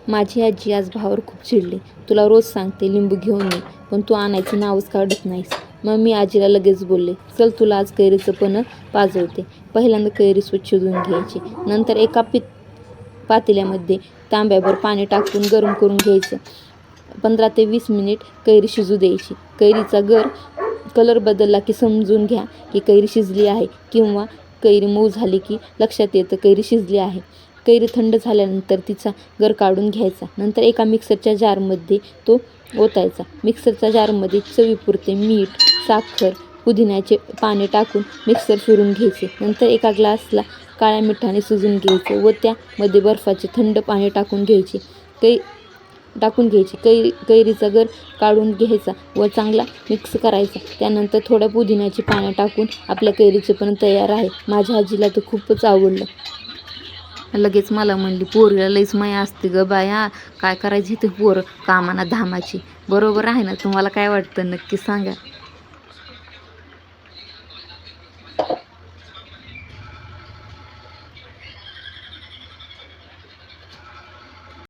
माझी आजी आज भावावर खूप चिडली. तुला रोज सांगते लिंबू घेऊन ये, पण तू आणायचं नावच काढत नाहीस. मग मी आजीला लगेच बोलले, चल तुला आज कैरीचं पण पाजवते. पहिल्यांदा कैरी स्वच्छ धुवून घ्यायची. नंतर एका पातेल्यामध्ये तांब्याभर पाणी टाकून गरम करून घ्यायचं. 15 ते 20 मिनिट कैरी शिजू द्यायची. कैरीचा कलर बदलला की समजून घ्या की कैरी शिजली आहे, किंवा कैरी मऊ झाली की लक्षात येतं कैरी शिजली आहे. कैरी थंड झाल्यानंतर तिचा गर काढून घ्यायचा. नंतर एका मिक्सरच्या जारमध्ये तो ओतायचा. मिक्सरच्या जारमध्ये चवीपुरते मीठ, साखर, पुदिन्याचे पाने टाकून मिक्सर फिरून घ्यायचे. नंतर एका ग्लासला काळ्या मिठाने शिजवून घ्यायचे व त्यामध्ये बर्फाचे थंड पाणी टाकून घ्यायचे. कैरीचा गर काढून घ्यायचा व चांगला मिक्स करायचा. त्यानंतर थोड्या पुदिन्याची पाने टाकून आपल्या कैरीचे पण तयार आहे. माझ्या आजीला तर खूपच आवडलं. लगेच मला म्हणली, पोरीला लईच माया असते ग बाया, काय करायची ते पोरं कामाना धामाची. बरोबर आहे ना? तुम्हाला काय वाटतं नक्की सांगा.